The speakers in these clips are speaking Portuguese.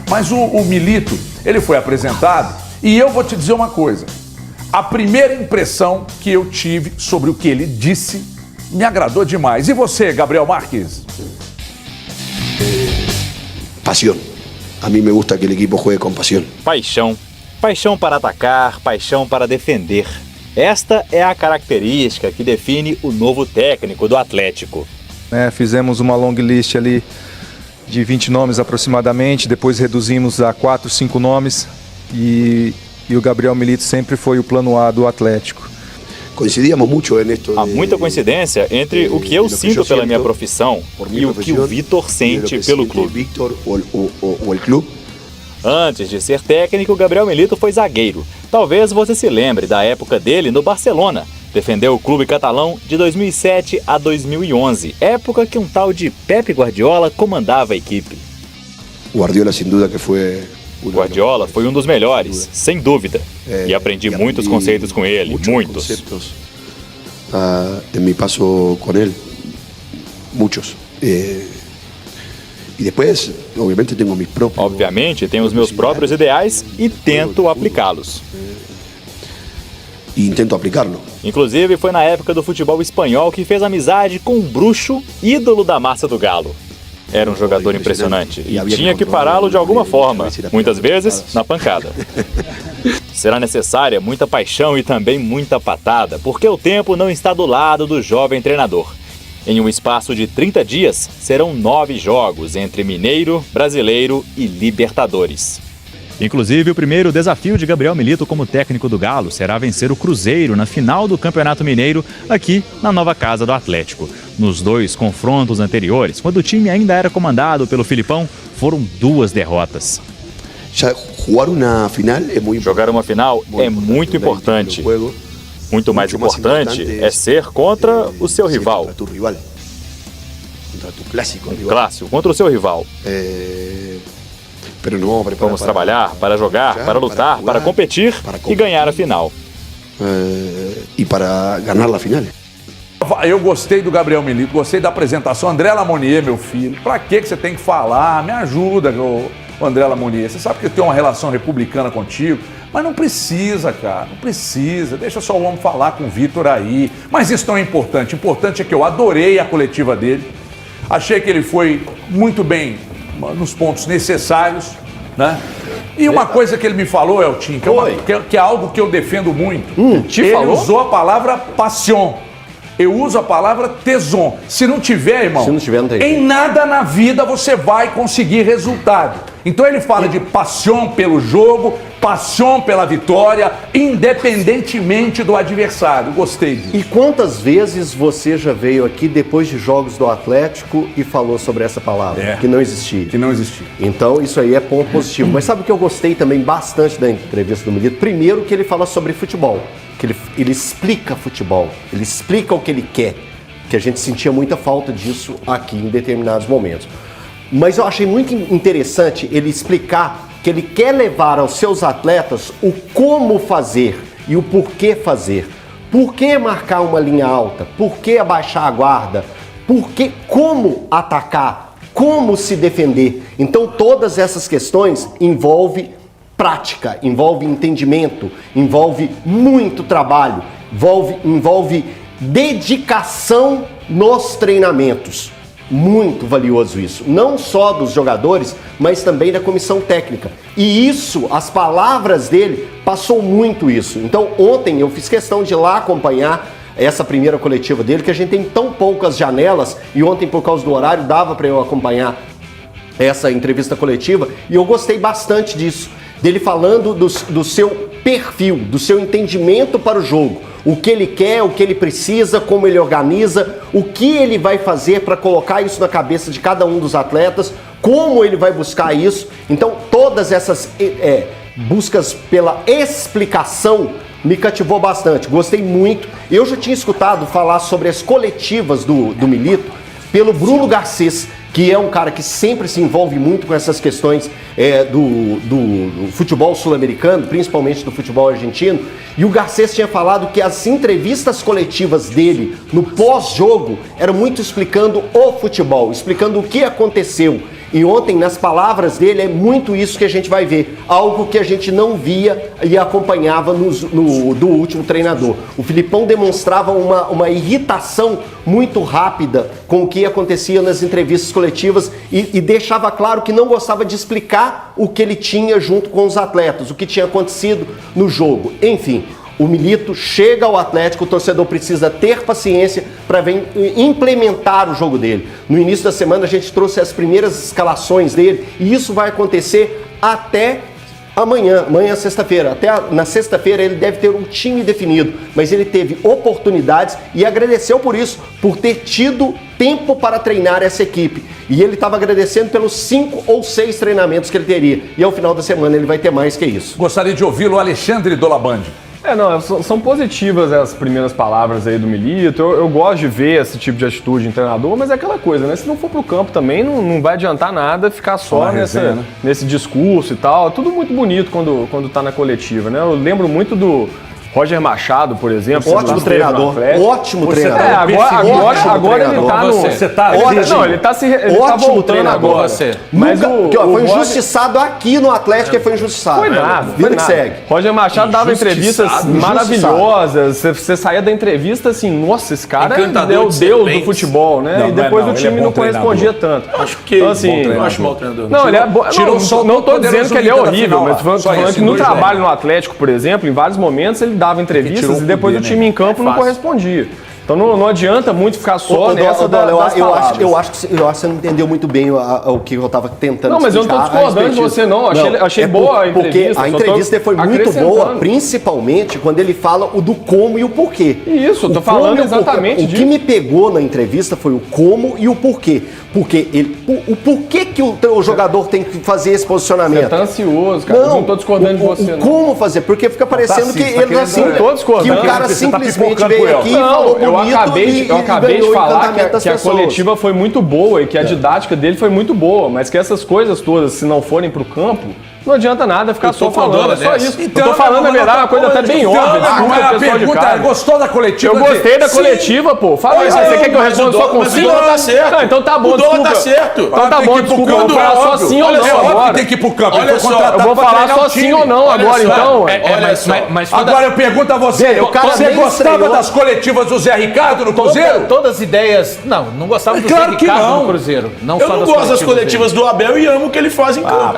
Mas o Milito, ele foi apresentado e eu vou te dizer uma coisa. A primeira impressão que eu tive sobre o que ele disse me agradou demais. E você, Gabriel Marques? Pasión. A mim me gusta que o equipo juegue com pasión. Paixão. Paixão para atacar, paixão para defender. Esta é a característica que define o novo técnico do Atlético. Fizemos uma long list ali de 20 nomes aproximadamente, depois reduzimos a 4, 5 nomes e o Gabriel Milito sempre foi o plano A do Atlético. Coincidíamos muito nisso. Há muita coincidência entre o que eu sinto pela minha profissão e o que o Vitor sente pelo clube. Antes de ser técnico, Gabriel Milito foi zagueiro. Talvez você se lembre da época dele no Barcelona. Defendeu o clube catalão de 2007 a 2011, época que um tal de Pep Guardiola comandava a equipe. Guardiola, sem dúvida, que foi... Guardiola foi um dos melhores, sem dúvida. E aprendi muitos conceitos com ele, muitos. Em meu passo com ele, muitos. E depois, obviamente, tenho meus próprios. Obviamente, tenho os meus próprios ideais e tento aplicá-los. E tento aplicá-lo. Inclusive, foi na época do futebol espanhol que fez amizade com um bruxo, ídolo da massa do Galo. Era um jogador impressionante e tinha que pará-lo de alguma forma, muitas vezes na pancada. Será necessária muita paixão e também muita patada, porque o tempo não está do lado do jovem treinador. Em um espaço de 30 dias, serão 9 jogos entre Mineiro, Brasileiro e Libertadores. Inclusive, o primeiro desafio de Gabriel Milito como técnico do Galo será vencer o Cruzeiro na final do Campeonato Mineiro, aqui na nova casa do Atlético. Nos 2 confrontos anteriores, quando o time ainda era comandado pelo Filipão, foram 2 derrotas. Jogar uma final é muito importante. Muito mais importante é ser contra o seu rival. Um clássico contra o seu rival. Vamos trabalhar para jogar, para lutar, para competir e ganhar a final. E para ganhar a final. Eu gostei do Gabriel Milito, gostei da apresentação. André Lamonier, meu filho, pra que você tem que falar? Me ajuda, André Lamonier. Você sabe que eu tenho uma relação republicana contigo, mas não precisa, cara, não precisa. Deixa só o homem falar com o Vitor aí. Mas isso não é importante. O importante é que eu adorei a coletiva dele. Achei que ele foi muito bem nos pontos necessários, né? E uma coisa que ele me falou, Eltim, que é algo que eu defendo muito. Ele usou a palavra passion. Eu uso a palavra tesão. Se não tiver, irmão, não tem. Em nada na vida você vai conseguir resultado. Então ele fala de paixão pelo jogo, paixão pela vitória, independentemente do adversário. Gostei disso. E quantas vezes você já veio aqui depois de jogos do Atlético e falou sobre essa palavra? Que não existia. Que não existia. Então isso aí é ponto positivo. Mas sabe o que eu gostei também bastante da entrevista do Milito? Primeiro que ele fala sobre futebol. Que ele explica futebol, ele explica o que ele quer, que a gente sentia muita falta disso aqui em determinados momentos. Mas eu achei muito interessante ele explicar que ele quer levar aos seus atletas o como fazer e o porquê fazer. Por que marcar uma linha alta? Por que abaixar a guarda? Por que, como atacar? Como se defender? Então todas essas questões envolvem prática, envolve entendimento, envolve muito trabalho, envolve dedicação nos treinamentos. Muito valioso isso, não só dos jogadores, mas também da comissão técnica. E isso, as palavras dele, passou muito isso. Então ontem eu fiz questão de ir lá acompanhar essa primeira coletiva dele, que a gente tem tão poucas janelas, e ontem por causa do horário dava para eu acompanhar essa entrevista coletiva, e eu gostei bastante disso. Dele falando do seu perfil, do seu entendimento para o jogo, o que ele quer, o que ele precisa, como ele organiza, o que ele vai fazer para colocar isso na cabeça de cada um dos atletas, como ele vai buscar isso. Então todas essas buscas pela explicação me cativou bastante, gostei muito. Eu já tinha escutado falar sobre as coletivas do Milito pelo Bruno Garcês, que é um cara que sempre se envolve muito com essas questões do futebol sul-americano, principalmente do futebol argentino, e o Garcês tinha falado que as entrevistas coletivas dele no pós-jogo eram muito explicando o futebol, explicando o que aconteceu. E ontem, nas palavras dele, é muito isso que a gente vai ver. Algo que a gente não via e acompanhava do último treinador. O Filipão demonstrava uma irritação muito rápida com o que acontecia nas entrevistas coletivas e deixava claro que não gostava de explicar o que ele tinha junto com os atletas, o que tinha acontecido no jogo. Enfim, o Milito chega ao Atlético, o torcedor precisa ter paciência para implementar o jogo dele. No início da semana a gente trouxe as primeiras escalações dele e isso vai acontecer até amanhã é sexta-feira. Até na sexta-feira ele deve ter um time definido, mas ele teve oportunidades e agradeceu por isso, por ter tido tempo para treinar essa equipe. E ele estava agradecendo pelos 5 ou 6 treinamentos que ele teria. E ao final da semana ele vai ter mais que isso. Gostaria de ouvi-lo, Alexandre Dolabandi. São positivas as primeiras palavras aí do Milito. Eu gosto de ver esse tipo de atitude em treinador, mas é aquela coisa, né? Se não for pro campo também, não vai adiantar nada ficar só nesse discurso e tal. Tudo muito bonito quando tá na coletiva, né? Eu lembro muito do Roger Machado, por exemplo. Ótimo treinador. Ótimo treinador. Agora ele tá no... Você tá... Não, ele tá voltando agora. Mas foi injustiçado aqui no Atlético, ele foi injustiçado. Foi nada. Vida que segue. Roger Machado dava entrevistas maravilhosas. Você saía da entrevista assim, nossa, esse cara é o deus do futebol, né? E depois o time não correspondia tanto. Acho que então, assim, eu acho mau treinador. Não, ele é bom. Não tô dizendo que ele é horrível, mas falando que no trabalho no Atlético, por exemplo, em vários momentos ele dava entrevistas e depois o time em campo não correspondia. Então não adianta muito ficar só nessa das palavras. Eu acho que você não entendeu muito bem o que eu estava tentando explicar. Não, mas eu não estou discordando de você, não. Achei boa a entrevista. Porque a entrevista foi muito boa, principalmente quando ele fala o do como e o porquê. Isso, eu tô falando exatamente disso. O que me pegou na entrevista foi o como e o porquê. Porque o porquê que o jogador tem que fazer esse posicionamento. Você tá ansioso, cara. Não tô discordando de você, não. Como fazer? Porque fica parecendo que ele assim, que o cara simplesmente veio aqui e falou bonito. Eu acabei de falar que a coletiva foi muito boa e que a didática dele foi muito boa, mas que essas coisas todas, se não forem pro campo, não adianta nada ficar só falando, é só isso. Então, eu tô falando, na verdade, uma coisa até bem óbvia. A pergunta é, gostou da coletiva? Eu gostei da coletiva, pô. Fala isso, você quer que eu responda só com sim? O Dola tá certo. Não, então tá bom, o Dola tá certo. Então tá bom, desculpa, eu vou falar só sim ou não agora. Tem que ir pro campo. Olha só, eu vou falar só sim ou não agora, então. Agora eu pergunto a você, você gostava das coletivas do Zé Ricardo no Cruzeiro? Todas as ideias... Não gostava do Zé Ricardo no Cruzeiro. Eu não gosto das coletivas do Abel e amo o que ele faz em campo.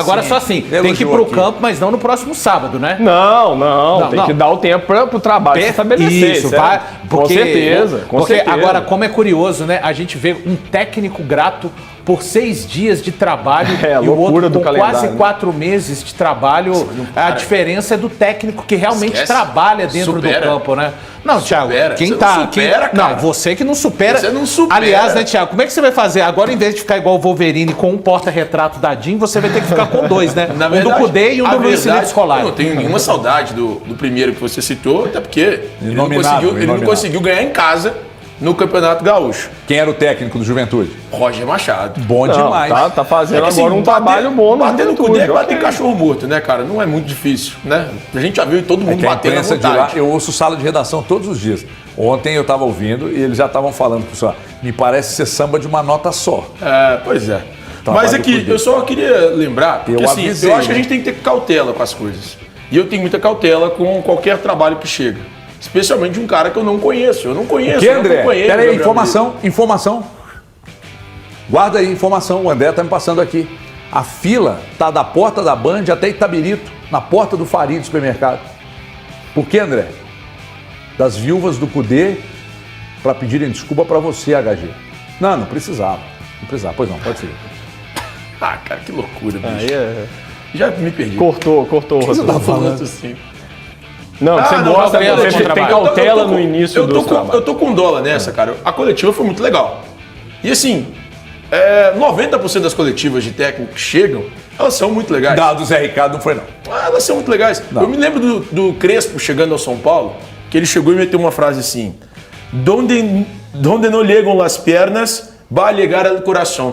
Agora só assim, tem que ir pro campo, mas não no próximo sábado, né? Não, tem que dar o tempo pro trabalho se estabelecer. Isso, vai, com certeza. Agora, como é curioso, né? A gente vê um técnico grato por 6 dias de trabalho e o outro com quase 4 meses de trabalho. A diferença é do técnico que realmente trabalha dentro do campo, né? Não, Thiago, quem tá... Não, você que não supera. Você não supera. Aliás, né, Thiago, como é que você vai fazer? Agora, em vez de ficar igual o Wolverine com um porta-retrato da DIN, você vai ter que ficar com 2, né? Na verdade, um do Cudê e um do Luiz Felipe Scolari. Eu não tenho nenhuma saudade do primeiro que você citou, até porque ele não conseguiu ganhar em casa no Campeonato Gaúcho. Quem era o técnico do Juventude? Roger Machado. Bom demais. Tá fazendo agora um trabalho bom no Bater no Juventude. Cudê é bater cachorro morto, né, cara? Não é muito difícil, né? A gente já viu todo mundo batendo à vontade. Eu ouço sala de redação todos os dias. Ontem eu estava ouvindo e eles já estavam falando, pessoal, me parece ser samba de uma nota só. Pois é. Mas aqui, eu só queria lembrar, porque assim, eu acho que a gente tem que ter cautela com as coisas. E eu tenho muita cautela com qualquer trabalho que chega. Especialmente de um cara que eu não conheço. Eu não conheço. Que, André? Peraí, informação. Guarda aí, informação. O André tá me passando aqui. A fila tá da porta da Band até Itabirito, na porta do Farid supermercado. Por que, André? Das viúvas do Cudê para pedirem desculpa para você, HG. Não precisava. Não precisava. Pois não, pode ser. Cara, que loucura, bicho. Já me perdi. Cortou o você tá falando assim? Não, você gosta, você tem cautela no início do trabalho. Eu tô com dólar nessa, cara. A coletiva foi muito legal. E assim, 90% das coletivas de técnico que chegam, elas são muito legais. Da do Zé Ricardo não foi, não. Elas são muito legais. Não. Eu me lembro do Crespo chegando ao São Paulo, que ele chegou e meteu uma frase assim: Donde no llegan las piernas, va a llegar el corazón.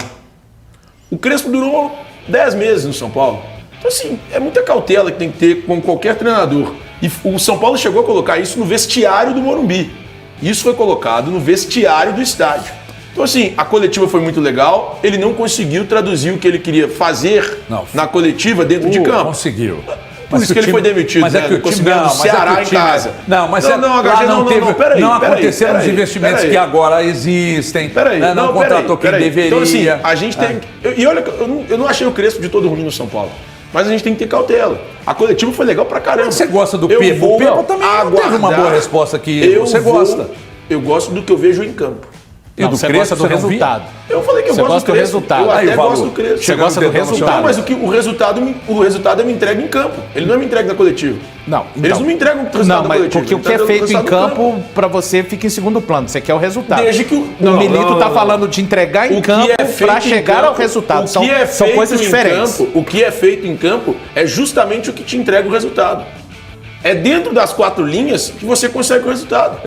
O Crespo durou 10 meses no São Paulo. Então assim, é muita cautela que tem que ter com qualquer treinador. E o São Paulo chegou a colocar isso no vestiário do Morumbi. Isso foi colocado no vestiário do estádio. Então, assim, a coletiva foi muito legal, ele não conseguiu traduzir o que ele queria fazer na coletiva dentro de campo. Conseguiu. Por isso que ele foi demitido, mas né? É que o time, conseguiu no Ceará em casa. Não, mas não aconteceram os investimentos que agora existem. Peraí, não contratou quem deveria. Então, assim, a gente tem... E olha, eu não achei o Crespo de todo ruim no São Paulo. Mas a gente tem que ter cautela. A coletiva foi legal pra caramba. Você gosta do Pepa? O Pepa também não teve uma boa resposta que você gosta. Eu gosto do que eu vejo em campo. E do Crespo, gosta do resultado. Eu falei que eu gosto do resultado. Eu até gosto do Crespo. Você gosta do resultado. Não, mas o resultado eu me entrego em campo. Ele não me entrega na coletiva. Não. Eles não me entregam o resultado na coletiva. Porque o que é feito em campo, pra você, fica em segundo plano. Você quer o resultado. Desde que o Milito tá falando de entregar em campo pra chegar ao resultado. São coisas diferentes. O que é feito em campo é justamente o que te entrega o resultado. É dentro das 4 linhas que você consegue o resultado.